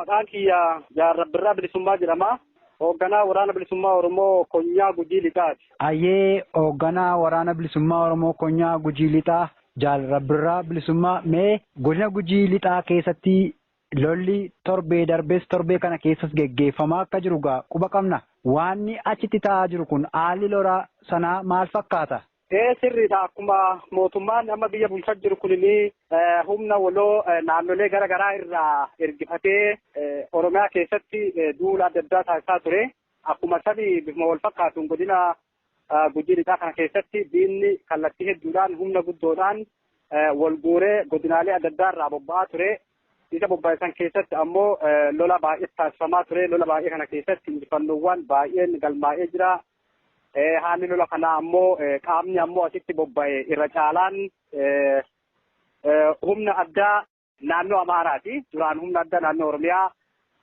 Maqaan kiyya Jaarrabbirraa Bilisummaa jedhama. Hoogganaa waraana bilisummaa Oromoo Konyaa Gujii Lixaati. Ayyee hoogganaa waraana bilisummaa Oromoo Konyaa Gujii Lixaa Jaarrabbirraa Bilisummaa mee godina Gujii Lixaa keessatti lolli torbee darbees torbee kana keessas geggeeffamaa akka jiru quba qabna. Waanni achitti ta'aa jiru kun haalli lola sanaa maal fakkaata? Sirriidha. Akkuma mootummaan amma biyya bulchaa jiru kunini humna waloo naannolee garaagaraa irraa ergifatee Oromiyaa keessatti duula adda addaa taasisaa ture. Akkuma sani bifuma wal fakkaatuun godina Gujii Lixaa kana keessatti diinni kallattii hedduudhaan humna guddoodhaan wal guuree godinaalee adda addaa irraa bobba'aa ture. Isa bobba'an keessatti ammoo lola baay'ee taasifamaa ture. Lola baay'ee kana keessatti injifannoowwan baay'een galmaa'ee jira. Haalli lola kana ammoo qaamni ammoo asitti bobba'e irra caalaan humna addaa naannoo Amaaraati. Duraan humna addaa naannoo Oromiyaa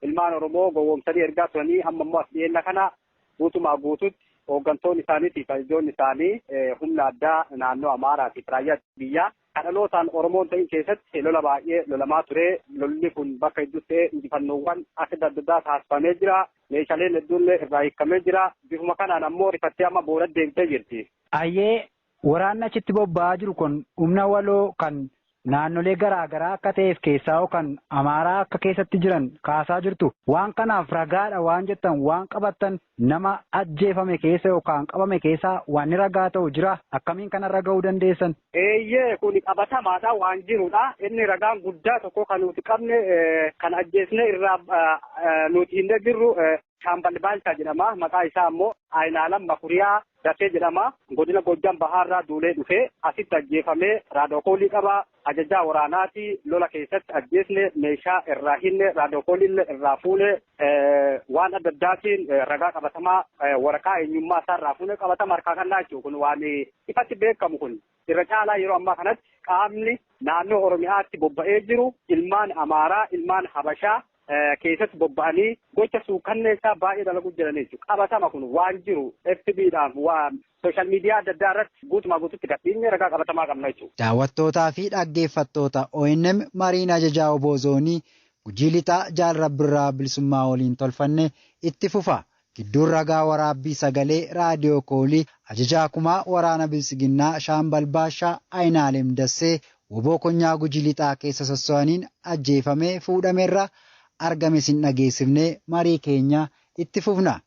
ilmaan Oromoo gowwoomsanii ergaa turanii amma ammoo as dhiyeenya kana guutumaa guututti hooggantoonni isaaniitii fi ijoolleen isaanii humna addaa naannoo Amaaraati. Raayyaa biyyaa kadhalootaan Oromoon ta'in keessatti lola baay'ee lolamaa ture. Lolli kun bakka hedduutti injifannoowwan adda addaa taasifamee jira. Meeshaaleen hedduullee irraa hiikamee jira. Bifuma kanaan ammoo rifattee amma booda deemtee jirti. Ayyee waraanni achitti bobba'aa jiru kun humna waloo kan naannolee garaagaraa akka ta'eef keessaa kan Amaaraa akka keessatti jiran kaasaa jirtu. Waan kanaaf ragaadha waan jettan waan qabattan nama ajjeefame keessa yookaan qabame keessaa waan ragaa ta'u jira. Akkamiin kanarra ga'uu dandeessan? Eeyyee kun qabatamaadha waan jirudha. Inni ragaan guddaa tokko kan nuti qabne kan ajjeesne irraa nuti hin jirru Shaambal Baalchaa jedhama. Maqaa isaa ammoo Aynaalam Makuriyaa Dasee jedhama. Godina Gojjam Bahaarraa duulee dhufee asitti ajjeefamee raadookoolii qaba. Ajajaa waraanaati. Lola keessatti ajjeesne meeshaa irraa hinne raadookooliillee irraa fuune waan adda addaatiin ragaa qabatamaa waraqaa eenyummaa isaa irraa fuune qabatama harkaa kannaa jechuudha. Kun waan ifatti beekamu kun irra caalaa yeroo ammaa kanatti qaamni naannoo Oromiyaatti bobba'ee jiru ilmaan Amaaraa ilmaan Habashaa keessatti bobba'anii gocha suukanneessaa baay'ee dalaguu jiranii jechuudha. Qabatama kun waan jiru FB'dhaan waan sooshaal miidiyaa adda addaa irratti guutumaa guututti gadhiisnee ragaa qabatamaa qabna jechuudha. Daawwattootaa fi dhaggeeffattoota ONM mariin ajajaa Oboozoonii Gujii Lixaa Jaarrabbirraa Bilisummaa waliin tolfanne itti fufa. Gidduun ragaa waraabbii sagalee raadiyoo koolii ajajaa kumaa waraana Bilisiginnaa Shaambal Baashaa Aynaalem Dassee woboo konyaa Gujii Lixaa keessa sosso'aniin ajjeefamee fuudhameerra argame sin dhageessifnee marii keenya itti fufna.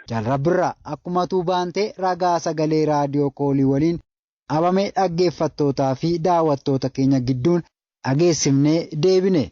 Jaarrabbirraa akkuma tuubaantee ragaa sagalee raadiyoo koolii waliin abamee dhaggeeffattootaa fi daawwattoota keenya gidduun dhageessifnee deebine.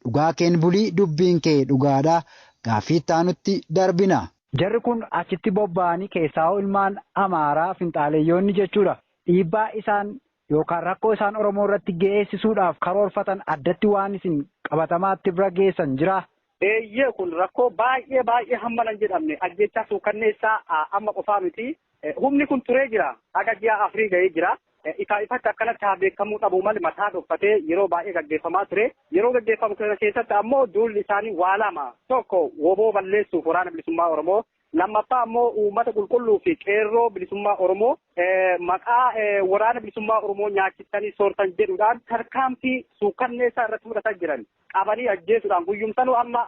Dhugaa keen bulii dubbiin kee dhugaadhaa gaaffii taanutti darbina. Jarri kun achitti bobba'anii keessaa ilmaan Amaaraa finxaaleeyyoonni jechuudha. Dhiibbaa isaan yookaan rakkoo isaan Oromoo irratti geessisuudhaaf karoorfatan addatti waan isin qabatamaatti bira geessan jira. Eeyyee kun rakkoo baay'ee hamma hin jedhamne ajjechaa suukanneessaa amma qofaa miti. Humni kun turee jira. Haga ji'a afurii ga'ee jira. Ifatti akkanatti haa beekamuu qabu malee mataa dhoffatee yeroo baay'ee gaggeeffamaa ture. Yeroo gaggeeffamu kana keessatti ammoo duulli isaanii waa lama. Tokko woboo balleessuuf waraana bilisummaa Oromoo. Lammaffaa ammoo uummata qulqulluu fi qeerroo bilisummaa Oromoo maqaa waraana bilisummaa Oromoo nyaachistanii soortan jedhuudhaan tarkaanfii suukanneessaa irratti fudhataa jiran. Qabanii ajjeesuudhaan guyyumsanuu amma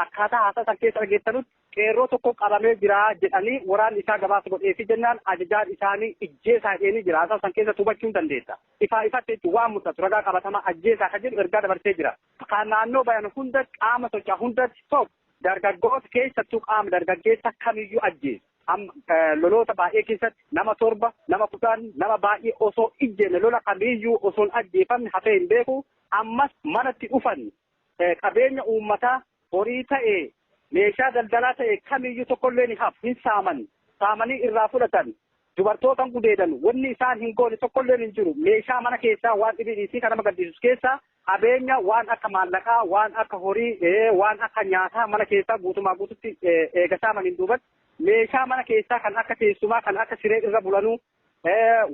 akkaataa haasaa san keessa dhageessanutti qeerroo tokko qabamee jira jedhanii waraanni isaa gabaasa godheefi jennaan ajajaan isaanii ijjeesaa hidheenii jira. Haasaa san keessa hubachuu dandeessa. Ifatti jechuun waan mul'atu ragaa qabatamaa ajjeesaa kan jedhu ergaa dabarsee jira. Kan naannoo bayan hunda qaama socho'aa hundatti tokko dargaggoota keessattuu qaama dargaggeessa kamiyyuu ajjeesu. Loloota baay'ee keessatti nama 7 nama 10 nama baay'ee osoo ijjeenne lola kamiyyuu osoo hin ajjeefamne hafee hin beeku. Ammas manatti dhufan qabeenya uummataa horii ta'e meeshaa daldalaa ta'e kamiyyuu tokkollee ni hafu hin saamanii irraa fudhatan dubartootan gudeedan wanni isaan hin goone tokkollee hin jiru meeshaa mana keessaa waan dhibiidhiisii kan nama gaddisiisu keessaa qabeenya waan akka maallaqaa waan akka horii waan akka nyaataa mana keessaa guutumaa guututti eegasaamaniin duubatti meeshaa mana keessaa kan akka teessumaa kan akka siree irra bulanuu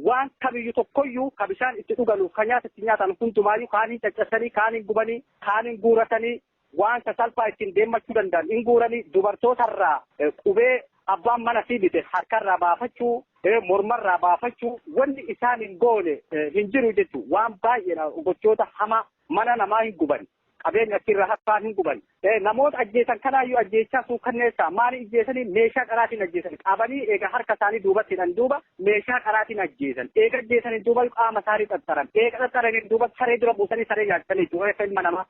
waan kamiyyuu tokkoyyuu kan bishaan itti dhuganuuf kan nyaata itti nyaatan hundumaayyuu kaaniin caccabsanii kaaniin gubanii kaaniin guuratanii waan sasalphaa ittiin deemmachuu danda'an hin guuranii dubartootarraa qubee abbaan mana fi bite harkarraa baafachuu mormarraa baafachuu wanni isaan hin goone hin jiru jechuun waan baay'eedha gochoota hamaa mana namaa hin guban qabeenya achirraa harkaan hin guban namoota ajjeesan kanaayyuu ajjeechaa suukanneessaa maali ajjeesanii meeshaa qaraatiin ajjeesan qabanii eega harka isaanii duubatti hidhan duuba meeshaa qaraatiin ajjeesan eega ajjeesanii duuba qaama isaanii xaxxaran eega xaxxaranii duuba saree dura buusanii saree nyaachisanii jechuudha ilma namaa.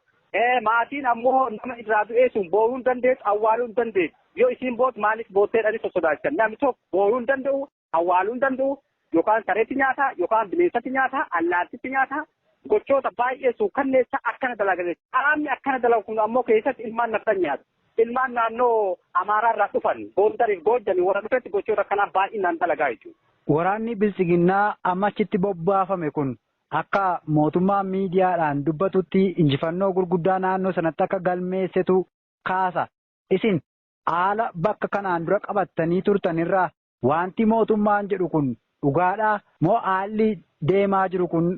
Maatiin ammoo nama irraa du'ee sun boo'uu hin dandeessu awwaaluu hin dandeessu yoo isiin boot maaliif bootteedhanii sosodaachan namni tokko boo'uu hin danda'u awwaaluu hin danda'u yookaan sareetti nyaataa yookaan bineensatti nyaataa allaattitti nyaataa gochoota baay'ee suukanneessa akkana dalagan qaamni akkana dalagu kun ammoo keessatti ilmaan naftan nyaatu ilmaan naannoo Amaaraarraa dhufan Gondariif Goojjanii warra dhufetti gochoota akkanaa baay'inaan dalagaa jechuudha. Waraanni bilisiginnaa amma achitti bobbaafame kun akka mootummaa miidiyaadhaan dubbatutti injifannoo gurguddaa naannoo sanatti akka galmeessitu kaasa. Isin haala bakka kanaan dura qabattanii turtanirraa wanti mootummaan jedhu kun dhugaadhaa moo haalli deemaa jiru kun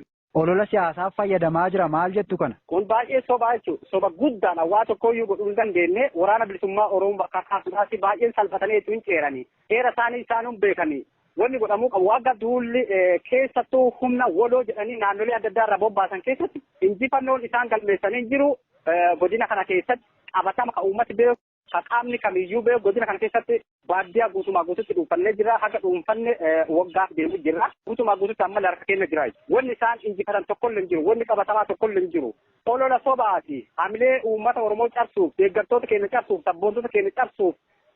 olola siyaasaaf fayyadamaa jira maal jettu kana? Kun baay'ee sobaa jechuudha. Soba guddaan waa tokkoyyuu godhuu hin dandeenye waraana bilisummaa Oromoo bakka kaasuudhaaf baay'een salphatanii itti hin ceeranii. Seera isaanii isaanuun beekanii. Wanni godhamuu qabu wagga duulli keessattuu humna woloo jedhanii naannolee adda addaa irraa bobbaasan keessatti injifannoon isaan galmeessanii jiru godina kana keessatti qabatama kan uummati beeku kan qaamni kamiyyuu beeku godina kana keessatti baadiyyaa guutumaa guututti dhuunfannee jira haga dhuunfanne waggaaf deemu jira guutumaa guututti amma harka keenya jira wanni isaan injifatan tokkollee hin jiru wanni qabatamaa tokkollee hin jiru olola sobaati hamilee uummata Oromoo cabsuuf deeggartoota keenya cabsuuf sabboontota keenya cabsuuf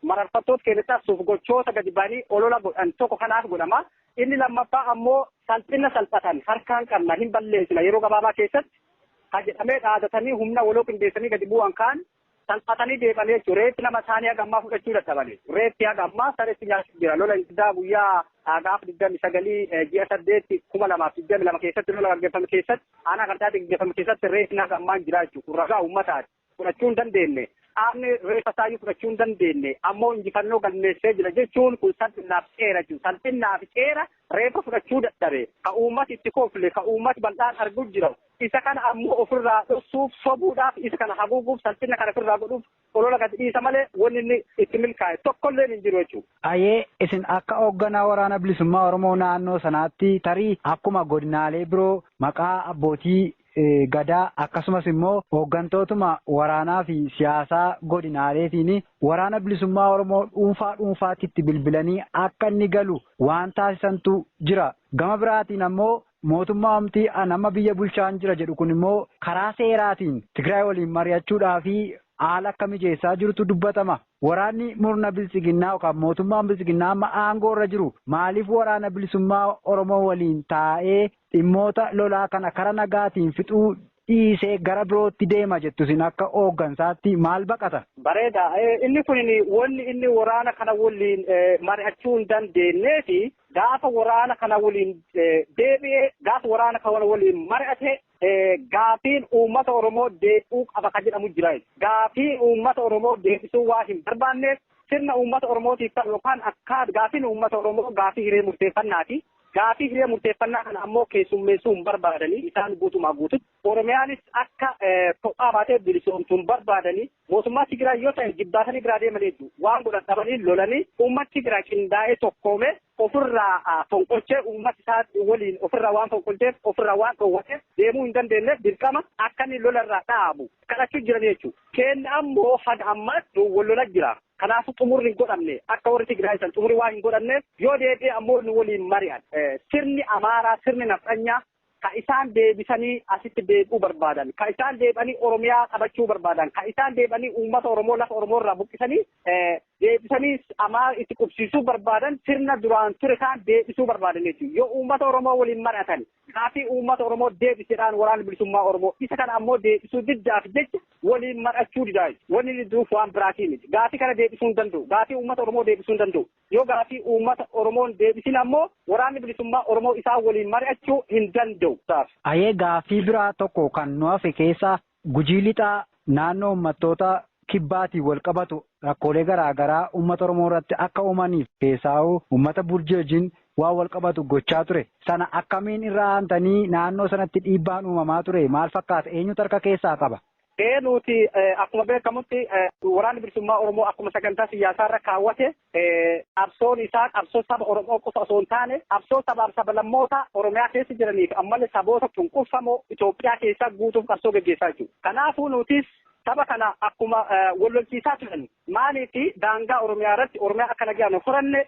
mararfattoota keenya cabsuuf gochoota gadi ba'anii olola godhan tokko kanaaf godhama. Inni lammaffaa ammoo salphina salphatan harkaan qabna hin balleessina yeroo gabaabaa keessatti ha jedhamee dhaadatanii humna waloo qindeessanii gadi bu'an kaan salphatanii deemanii jechuudha. Reeffi nama isaanii haga ammaa fudhachuu dadhabanii. Reeffi haga ammaa sareetti nyaachuuf jira. Lola intidaa guyyaa gaafa 29 ji'a 8 2022 keessatti lola gaggeeffame keessatti aanaa qarxaatti gaggeeffame keessatti reeffi haga ammaa hin jira jechuudha. Ragaa uummataati. Fudhachuu hin dandeenye. Qaamni reeffa isaayyuu fudhachuu hin dandeenye ammoo injifannoo galmeessee jira jechuun kun salphinaaf seera jechuudha. Salphinaaf seera reeffa fudhachuu dadhabe ka uummati itti kofle ka uummati bal'aan arguu jira. Isa kana ammoo ofirraa dhoksuuf sobuudhaaf isa kana haguuguuf salphina kana ofirraa godhuuf olola gadi dhiisa malee wanni inni itti milkaa'e tokkollee hin jiru jechuudha. Ayee isin akka hoogganaa waraana bilisummaa Oromoo naannoo sanaatti tarii akkuma godinaalee biroo maqaa abbootii gadaa akkasumas immoo hooggantootuma waraanaa fi siyaasaa godinaaleetiin waraana bilisummaa Oromoo dhuunfaatti itti bilbilanii akka inni galu waan taasisantu jira. Gama biraatiin ammoo mootummaa omtii nama biyya bulchaan jira jedhu kun immoo karaa seeraatiin Tigraay waliin mari'achuudhaa fi haala akka mijeessaa jirutu dubbatama. Waraanni murna bilisiginnaa yookaan mootummaan bilisiginnaa amma aangoo irra jiru maaliif waraana bilisummaa Oromoo waliin taa'ee dhimmoota lolaa kana karaa nagaatiin fixuu dhiisee gara birootti deema jettu isin akka hooggansaatti maal baqata? Bareeda. Inni kun wanni inni waraana kana waliin mari'achuu hin dandeenyee fi gaafa waraana kana waliin deebi'ee gaafa waraana kana waliin mari'ate gaafiin uummata Oromoo deebi'uu qaba kan jedhamu jira. Gaafii uummata Oromoo deebisuu waa hin barbaanneef sirna uummata Oromootiif ta'u yookaan akka gaafiin uummata Oromoo gaafii hiree murteeffannaati. Gaafii hiree murteeffannaa kana ammoo keessummeessuu hin barbaadanii isaan guutumaa guututti. Oromiyaanis akka kophaa baatee bilisoomtuun barbaadanii mootummaa Tigraay yoo ta'e jibbaatanii biraa deeman jechuudha. Waan godhan dhabanii lolanii uummati Tigraay qindaa'ee tokkoome ofirraa fonqolchee uummata isaa waliin ofirraa waan fonqolcheef ofirraa waan dhoowwateef deemuu hin dandeenyeef dirqama akka inni lolarraa dhaabu kadhachuu jiran jechuudha. Keenni ammoo haga ammaatti wal lola jira. Kanaafuu xumurri hin godhamne akka warri Tigraay san xumurri waan hin godhamneef yoo deebi'e ammoo nu waliin mari'an sirni Amaaraa sirni Nafxanyaa ka isaan deebisanii asitti deebi'uu barbaadan ka isaan deebi'anii Oromiyaa qabachuu barbaadan ka isaan deebi'anii uummata Oromoo lafa Oromoo irraa buqqisanii deebisanii Amaaraa itti qubsiisuu barbaadan sirna duraan ture kan deebisuu barbaadan jechuudha. Yoo uummata Oromoo waliin mari'atan gaafii uummata Oromoo deebiseedhaan waraana bilisummaa Oromoo isa kana ammoo deebisuu diddaaf jecha waliin mari'achuu didaa wanni didduuf waan biraatii miti. Gaafii kana deebisuu hin danda'u. Gaafii uummata Oromoo deebisuu hin danda'u. Yoo gaafii uummata Oromoon deebisin ammoo waraanni bilisummaa Oromoo isaan waliin mari'achuu hin danda'u. Ayee gaafii biraa tokko kan nu hafe keessaa Gujii Lixaa naannoo uummattoota kibbaatiin wal qabatu rakkoolee garaagaraa uummata Oromoo irratti akka uumaniif keessaa uummata Burjii wajjin waan wal qabatu gochaa ture. Sana akkamiin irraa aantanii naannoo sanatti dhiibbaan uumamaa ture maal fakkaata eenyutu harka keessaa qaba? Nuti akkuma beekamutti waraanni bilisummaa Oromoo akkuma sagantaa siyaasaa irra kaawwate qabsoon isaa qabsoo saba Oromoo qofa osoo hin taane qabsoo sabaaf sablammoota Oromiyaa keessa jiraniif ammallee saboota cunqurfamoo Itoophiyaa keessaa guutuuf qabsoo gaggeessaa jechuudha. Kanaafuu nutis saba kana akkuma wal lolchiisaa turan maaliif daangaa Oromiyaa irratti Oromiyaa akka nagaan horanne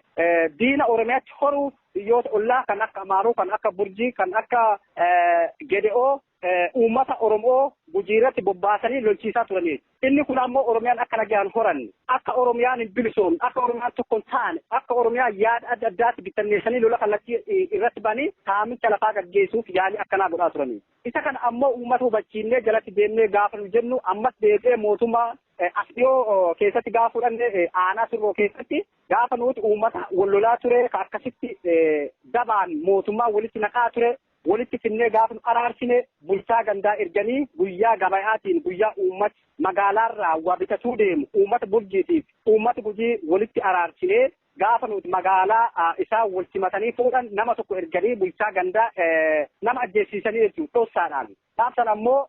diina Oromiyaatti horuu biyyoota ollaa kan akka Amaaruu kan akka Burjii kan akka Gede'oo uummata Oromoo Gujii irratti bobbaasanii lolchiisaa turanii. Inni kun ammoo Oromiyaan akka nagaan horanne akka Oromiyaan hin bilisoomne akka Oromiyaan tokko hin taane akka Oromiyaan yaada adda addaatti bittanneessanii lola kallattii irratti banii saamicha lafaa gaggeessuuf yaalii akkanaa godhaa turanii. Isa kana ammoo uummata hubachiinnee jalatti deemnee gaafa nu jennu ammas deebi'ee mootummaa as dhiyoo keessatti gaafa fudhanne aanaa sirroo keessatti gaafa nuti uummata wal lolaa ture ka akkasitti dabaan mootummaa walitti naqaa ture. Walitti finnee gaafa araarsine bulchaa gandaa erganii guyyaa gabayaatiin guyyaa uummata magaalaarraa waa bitatuu deemu uummata Burjiitiif uummata Gujii walitti araarsinee gaafa nuti magaalaa isaa wal simatanii fuudhan nama tokko erganii bulchaa gandaa nama ajjeesiisanii jechuudha dhossaadhaan. Gaafsan ammoo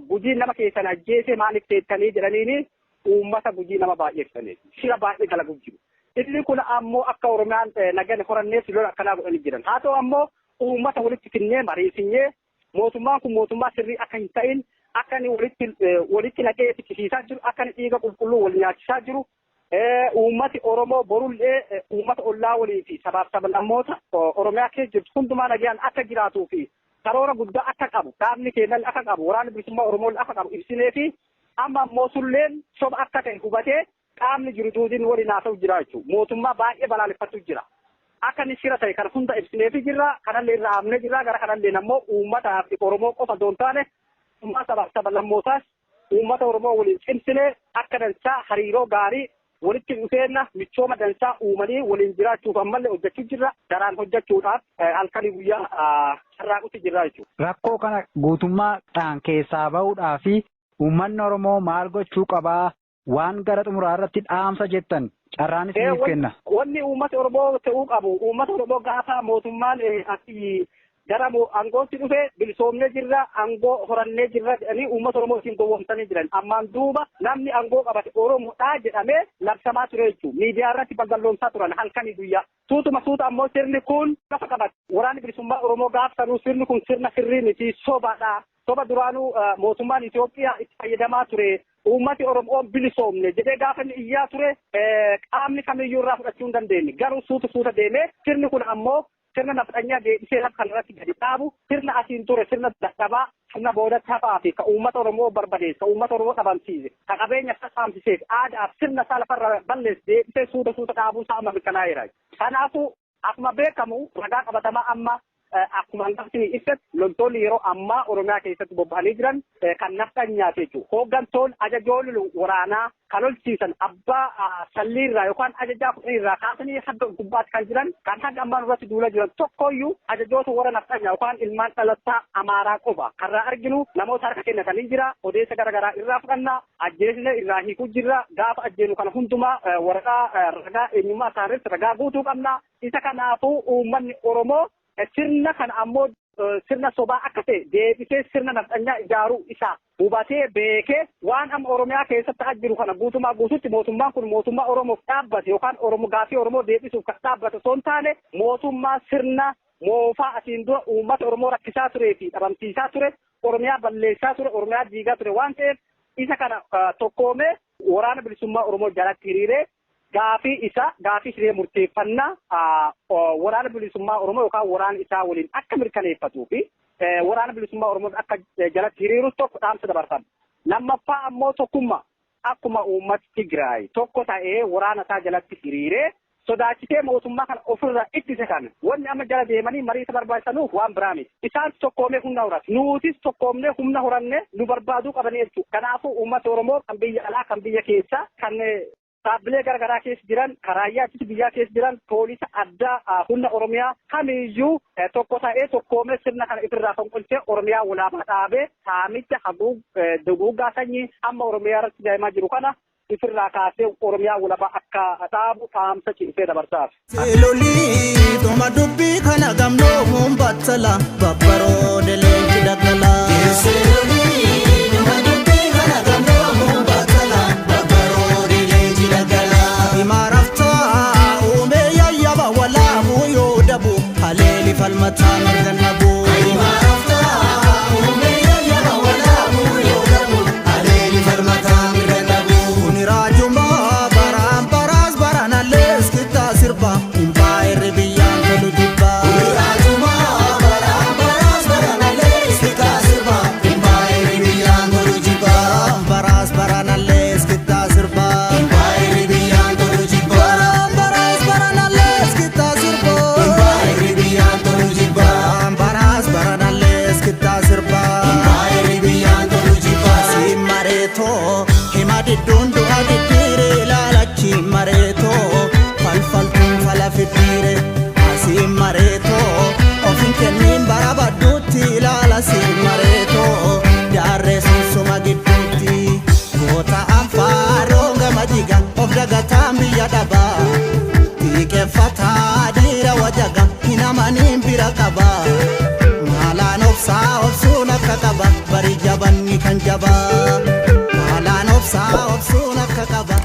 Gujii nama keessan ajjeese maaliif teettanii jedhaniini uummata Gujii nama baay'eessanii shira baay'ee dalaguuf jiru. Inni kun ammoo akka Oromiyaan nagaan horanneef lola akkanaa godhanii jiran. Haa ta'u ammoo uummata walitti finnee mariisinnee mootummaan kun mootummaa sirrii akka hin ta'in akka inni walitti naqee fichisiisaa jiru akka inni dhiiga qulqulluu wal nyaachisaa jiru uummati Oromoo borullee uummata ollaa walii fi sabaaf sablammoota Oromiyaa keessa jirtu hundumaa nagaan akka jiraatuu fi karoora guddaa akka qabu dhaabni keenyaan akka qabu waraanni bilisummaa Oromoo akka qabu ibsinee fi amma ammoo sulleen soba akka ta'e hubatee qaamni jiru duudiin waliin haasa'u jira jechuudha. Mootummaa baay'ee balaaleffatu jira. Akka inni shira ta'e kan hunda ibsineefi jirra kanallee irraa amne jirra gara kanallee ammoo uummataaf Oromoo qofa doon taane uummata sabaaf sablammootaas uummata Oromoo waliin cimsinee akka dansaa hariiroo gaarii walitti dhufeenna michooma dansaa uumanii waliin jiraachuuf ammallee hojjechuu jirra daraan hojjechuudhaaf halkanii guyyaa carraaqutti jirra jechuudha. Rakkoo kana guutummaadhaan keessaa bahuudhaa fi uummanni Oromoo maal gochuu qabaa waan gara xumuraa irratti dhaamsa jettan carraanis ni kenna. Wanni uummata Oromoo ta'uu qabu uummata Oromoo gaafa mootummaan gara aangootti dhufe bilisoomnee jirra aangoo horannee jirra jedhanii uummata Oromoo ittiin gowwoomsanii jiran ammaan duuba namni aangoo qabate Oromoodhaa jedhamee labsamaa ture jechuudha. Miidiyaa irratti balballoomsaa turan halkanii guyyaa. Suuta ammoo sirni kun lafa qabate waraanni bilisummaa Oromoo gaafsanuu sirni kun sirna sirrii miti sobaadha. Soba duraanuu mootummaan Itoophiyaa itti fayyadamaa ture. Uummati Oromoo bilisoomne jedhee gaafa inni iyyaa ture qaamni kamiyyuu irraa fudhachuu hin dandeenye. Garuu suuta deemee sirni kun ammoo sirna nafxanyaa deebisee lafa kanarratti gadi dhaabu sirna asiin ture sirna dadhabaa sirna boodatti hafaa fi ka uummata Oromoo barbadeesse ka uummata Oromoo dhabamsiise ka qabeenya saamsiseef aadaaf sirna isaa lafarra balleesse deebisee suuta dhaabuu isaa amma mirkanaa'eera. Kanaafuu akkuma beekamu ragaa qabatamaa amma akkuma hanqabsini ibsatti loltoonni yeroo ammaa Oromiyaa keessatti bobba'anii jiran kan nafxanyaati jechuudha. Hooggantoonni ajajoonni waraanaa kan lolchiisan abbaa salliirraa yookaan ajajaa kudhaniirraa kaasanii hadda gubbaatti kan jiran kan haga ammaan irratti duula jiran tokkoyyuu ajajoota warra nafxanyaa yookaan ilmaan dhalattaa Amaaraa qofa. Karraa arginu namoota harka kennatanii jira. Odeessa garaagaraa irraa fudhannaa ajjeesne irraa hiikuu jirra. Gaafa ajjeenu kana hundumaa waraqaa ragaa eenyummaa isaaniitti ragaa guutuu qabna. Isa kanaafuu uummanni Oromoo sirna kana ammoo sirna sobaa akka ta'e deebisee sirna nafxanyaa ijaaruu isaa hubatee beekee waan amma Oromiyaa keessatti ta'aa jiru kana guutumaa guututti mootummaan kun mootummaa Oromoof dhaabbate yookaan Oromoo gaafii Oromoo deebisuuf kan dhaabbate osoo hin taane mootummaa sirna moofaa asiin dura uummata Oromoo rakkisaa turee fi dhabamsiisaa ture Oromiyaa balleessaa ture Oromiyaa diigaa ture waan ta'eef isa kana tokkoomee waraana bilisummaa Oromoo jalatti hiriiree gaafii hiree murteeffannaa waraana bilisummaa Oromoo yookaan waraana isaa waliin akka mirkaneeffatuu fi waraana bilisummaa Oromoo akka jalatti hiriiruuf tokko dhaamsa dabarsan. Lammaffaa ammoo tokkummaa akkuma uummata Tigraay tokko ta'ee waraana isaa jalatti hiriiree sodaachisee mootummaa kana ofirraa ittise kana wanni amma jala deemanii marii isa barbaachisanuuf waan biraa miti. Isaan tokkoomee humna horatu. Nuutis tokkoomnee humna horanne nu barbaaduu qabanii jechuudha. Kanaafuu uummata Oromoo kan biyya alaa kan biyya keessa kan dhaabbilee garaagaraa keessa jiran raayyaa ittisa biyyaa keessa jiran poolisa addaa humna Oromiyaa kamiyyuu tokko ta'ee tokkoomee sirna kana ifirraa fonqolchee Oromiyaa walaabaa dhaabee saamicha duguuggaa sanyii amma Oromiyaa irratti deemaa jiru kana ifirraa kaasee Oromiyaa walaabaa akka dhaabu dhaamsa cimsee dabarsaaf. Seelolii dhuma dubbii kana gamnoo humbattala babbaroo delee dagala. Falmataan argannabu aleeli falmataan argannabu kuni raajumaa baraan baraas baraanallees kittaa sirba himbaa irri biyyaan tolu jibba kuni raajumaa baraan baraas baraanallees kittaa sirba himbaa irri biyyaan tolu jibba baraas baraanallees kittaa sirba himbaa irri biyyaan tolu jibba baraas baraanallees kittaa sirba himbaa irri biyyaan tolu jibba baraas baraanallees kittaa sirba himbaa irri biyyaan tolu jibba si mareetoo hima didduun du'a diddiire ilaalachi mareetoo falfaltuun fala fiddiire asi mareetoo ofin kenniin bara badduutti ilaala si mareetoo jaarree sunsuma gidduutti goota anfaaroo gama jiga of dagataan biyya dhabaa tiikeeffataa dhiira wajaga hinamaniin bira qaba maalaan obsaa obsuun akka qaba bari jabanni kan jaba maalaan obsaa obsuun akka qaba.